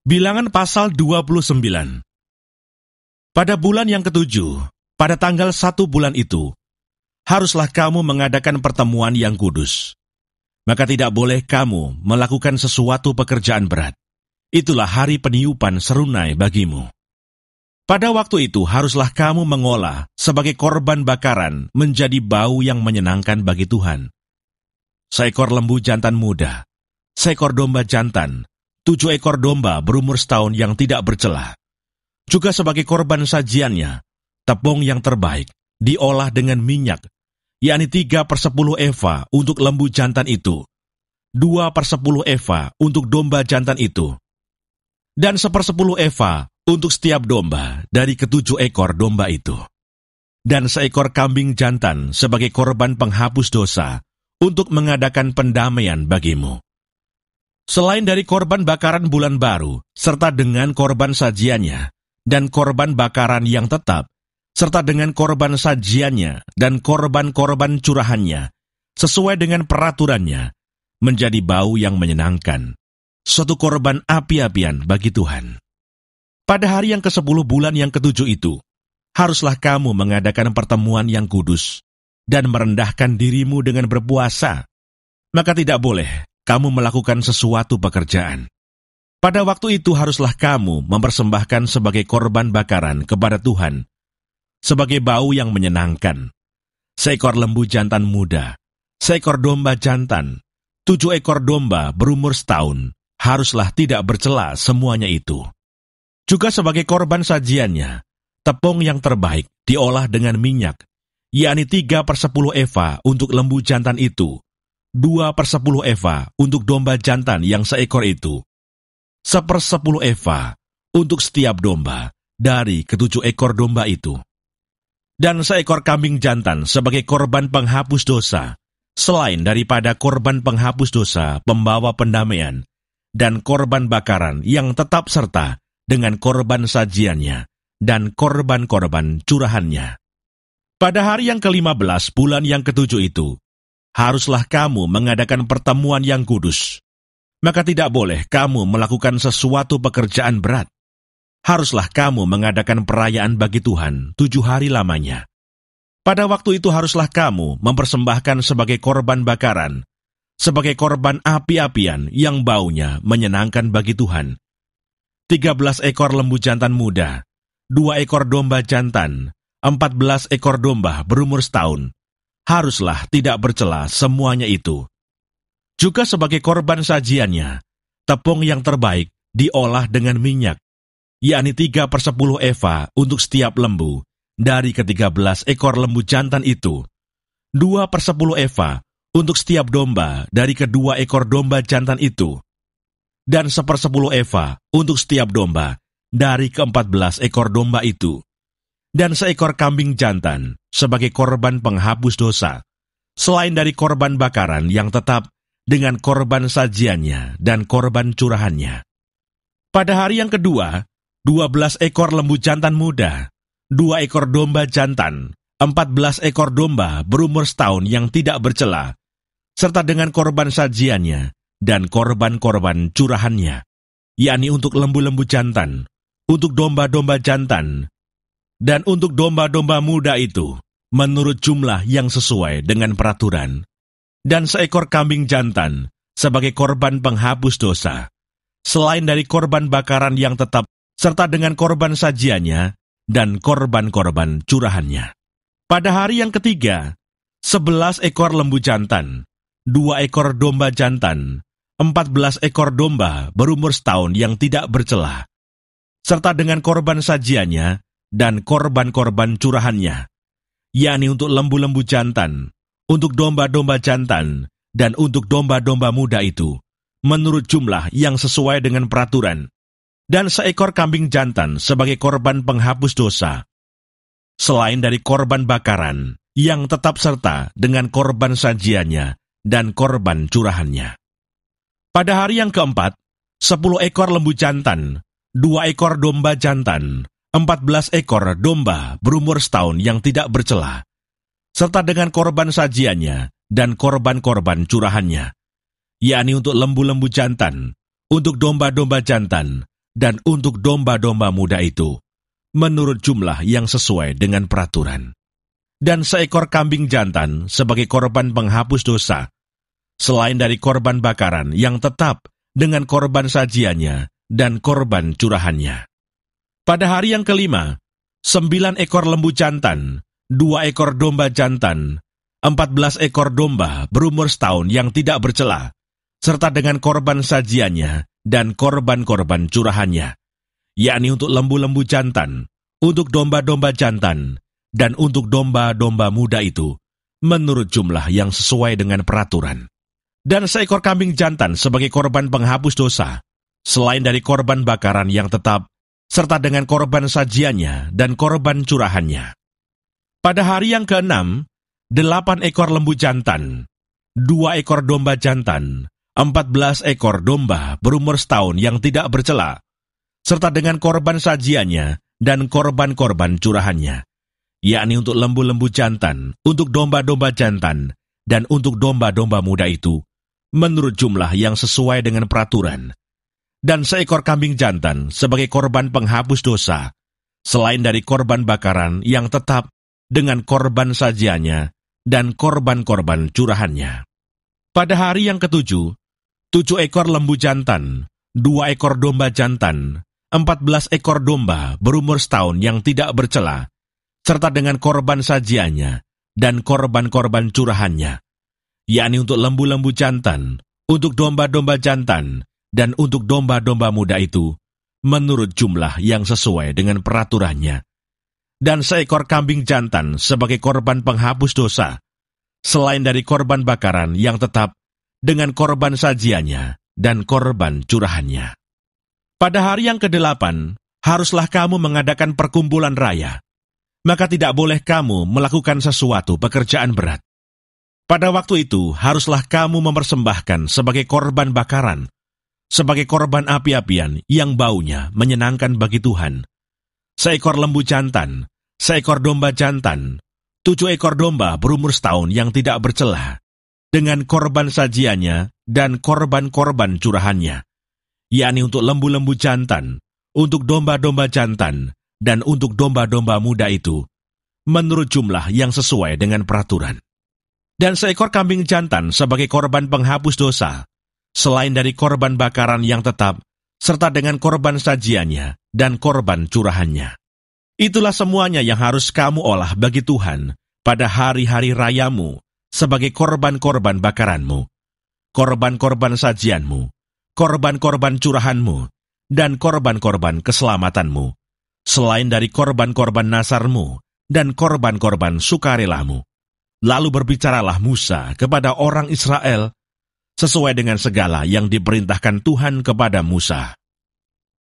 Bilangan pasal 29. Pada bulan yang ketujuh, pada tanggal 1 bulan itu, haruslah kamu mengadakan pertemuan yang kudus. Maka tidak boleh kamu melakukan sesuatu pekerjaan berat. Itulah hari peniupan serunai bagimu. Pada waktu itu haruslah kamu mengolah sebagai korban bakaran menjadi bau yang menyenangkan bagi Tuhan. Seekor lembu jantan muda, seekor domba jantan, 7 ekor domba berumur setahun yang tidak bercela. Juga sebagai korban sajiannya, tepung yang terbaik, diolah dengan minyak, yakni 3/10 eva untuk lembu jantan itu, 2/10 eva untuk domba jantan itu, dan 1/10 eva untuk setiap domba dari ke-7 ekor domba itu. Dan seekor kambing jantan sebagai korban penghapus dosa untuk mengadakan pendamaian bagimu. Selain dari korban bakaran bulan baru, serta dengan korban sajiannya, dan korban bakaran yang tetap, serta dengan korban sajiannya dan korban-korban curahannya, sesuai dengan peraturannya, menjadi bau yang menyenangkan, suatu korban api-apian bagi Tuhan. Pada hari yang ke-10 bulan yang ke-7 itu, haruslah kamu mengadakan pertemuan yang kudus, dan merendahkan dirimu dengan berpuasa. Maka tidak boleh kamu melakukan sesuatu pekerjaan. Pada waktu itu haruslah kamu mempersembahkan sebagai korban bakaran kepada Tuhan, sebagai bau yang menyenangkan, seekor lembu jantan muda, seekor domba jantan, 7 ekor domba berumur setahun, haruslah tidak bercela semuanya itu. Juga sebagai korban sajiannya, tepung yang terbaik diolah dengan minyak, yakni 3/10 eva untuk lembu jantan itu, 2/10 eva untuk domba jantan yang seekor itu, 1/10 eva untuk setiap domba dari ke-7 ekor domba itu, dan seekor kambing jantan sebagai korban penghapus dosa, selain daripada korban penghapus dosa pembawa pendamaian, dan korban bakaran yang tetap serta dengan korban sajiannya, dan korban-korban curahannya. Pada hari yang ke-15 bulan yang ke-7 itu, haruslah kamu mengadakan pertemuan yang kudus. Maka tidak boleh kamu melakukan sesuatu pekerjaan berat. Haruslah kamu mengadakan perayaan bagi Tuhan 7 hari lamanya. Pada waktu itu haruslah kamu mempersembahkan sebagai korban bakaran, sebagai korban api-apian yang baunya menyenangkan bagi Tuhan, 13 ekor lembu jantan muda, 2 ekor domba jantan, 14 ekor domba berumur setahun, haruslah tidak bercela semuanya itu. Juga sebagai korban sajiannya, tepung yang terbaik diolah dengan minyak, yakni 3/10 eva untuk setiap lembu dari ke-13 ekor lembu jantan itu, 2/10 eva untuk setiap domba dari kedua ekor domba jantan itu, dan 1/10 eva untuk setiap domba dari ke-14 ekor domba itu, dan seekor kambing jantan sebagai korban penghapus dosa, selain dari korban bakaran yang tetap dengan korban sajiannya dan korban curahannya. Pada hari yang kedua, 12 ekor lembu jantan muda, 2 ekor domba jantan, 14 ekor domba berumur setahun yang tidak bercela, serta dengan korban sajiannya dan korban-korban curahannya, yakni untuk lembu-lembu jantan, untuk domba-domba jantan, dan untuk domba-domba muda itu, menurut jumlah yang sesuai dengan peraturan, dan seekor kambing jantan sebagai korban penghapus dosa, selain dari korban bakaran yang tetap, serta dengan korban sajiannya dan korban-korban curahannya. Pada hari yang ketiga, 11 ekor lembu jantan, 2 ekor domba jantan, 14 ekor domba berumur setahun yang tidak bercela, serta dengan korban sajiannya dan korban-korban curahannya, yakni untuk lembu-lembu jantan, untuk domba-domba jantan, dan untuk domba-domba muda itu, menurut jumlah yang sesuai dengan peraturan, dan seekor kambing jantan sebagai korban penghapus dosa, selain dari korban bakaran yang tetap serta dengan korban sajiannya dan korban curahannya. Pada hari yang keempat, 10 ekor lembu jantan, 2 ekor domba jantan, 14 ekor domba berumur setahun yang tidak bercela, serta dengan korban sajiannya dan korban-korban curahannya, yakni untuk lembu-lembu jantan, untuk domba-domba jantan, dan untuk domba-domba muda itu, menurut jumlah yang sesuai dengan peraturan. Dan seekor kambing jantan sebagai korban penghapus dosa, selain dari korban bakaran yang tetap dengan korban sajiannya dan korban curahannya. Pada hari yang kelima, 9 ekor lembu jantan, 2 ekor domba jantan, 14 ekor domba berumur setahun yang tidak bercela, serta dengan korban sajiannya dan korban-korban curahannya, yakni untuk lembu-lembu jantan, untuk domba-domba jantan, dan untuk domba-domba muda itu, menurut jumlah yang sesuai dengan peraturan. Dan seekor kambing jantan sebagai korban penghapus dosa, selain dari korban bakaran yang tetap, serta dengan korban sajiannya dan korban curahannya. Pada hari yang ke-6, 8 ekor lembu jantan, 2 ekor domba jantan, 14 ekor domba berumur setahun yang tidak bercela, serta dengan korban sajiannya dan korban-korban curahannya, yakni untuk lembu-lembu jantan, untuk domba-domba jantan, dan untuk domba-domba muda itu, menurut jumlah yang sesuai dengan peraturan. Dan seekor kambing jantan sebagai korban penghapus dosa, selain dari korban bakaran yang tetap dengan korban sajiannya dan korban-korban curahannya. Pada hari yang ke-7, 7 ekor lembu jantan, 2 ekor domba jantan, 14 ekor domba berumur setahun yang tidak bercela, serta dengan korban sajiannya dan korban-korban curahannya, yakni untuk lembu-lembu jantan, untuk domba-domba jantan, dan untuk domba-domba muda itu, menurut jumlah yang sesuai dengan peraturannya. Dan seekor kambing jantan sebagai korban penghapus dosa, selain dari korban bakaran yang tetap dengan korban sajiannya dan korban curahannya. Pada hari yang ke-8, haruslah kamu mengadakan perkumpulan raya, maka tidak boleh kamu melakukan sesuatu pekerjaan berat. Pada waktu itu, haruslah kamu mempersembahkan sebagai korban bakaran, sebagai korban api-apian yang baunya menyenangkan bagi Tuhan, seekor lembu jantan, seekor domba jantan, 7 ekor domba berumur setahun yang tidak bercela, dengan korban sajiannya dan korban-korban curahannya, yakni untuk lembu-lembu jantan, untuk domba-domba jantan, dan untuk domba-domba muda itu, menurut jumlah yang sesuai dengan peraturan. Dan seekor kambing jantan sebagai korban penghapus dosa, selain dari korban bakaran yang tetap, serta dengan korban sajiannya dan korban curahannya. Itulah semuanya yang harus kamu olah bagi Tuhan pada hari-hari rayamu, sebagai korban-korban bakaranmu, korban-korban sajianmu, korban-korban curahanmu, dan korban-korban keselamatanmu, selain dari korban-korban nasarmu dan korban-korban sukarelamu. Lalu berbicaralah Musa kepada orang Israel sesuai dengan segala yang diperintahkan Tuhan kepada Musa.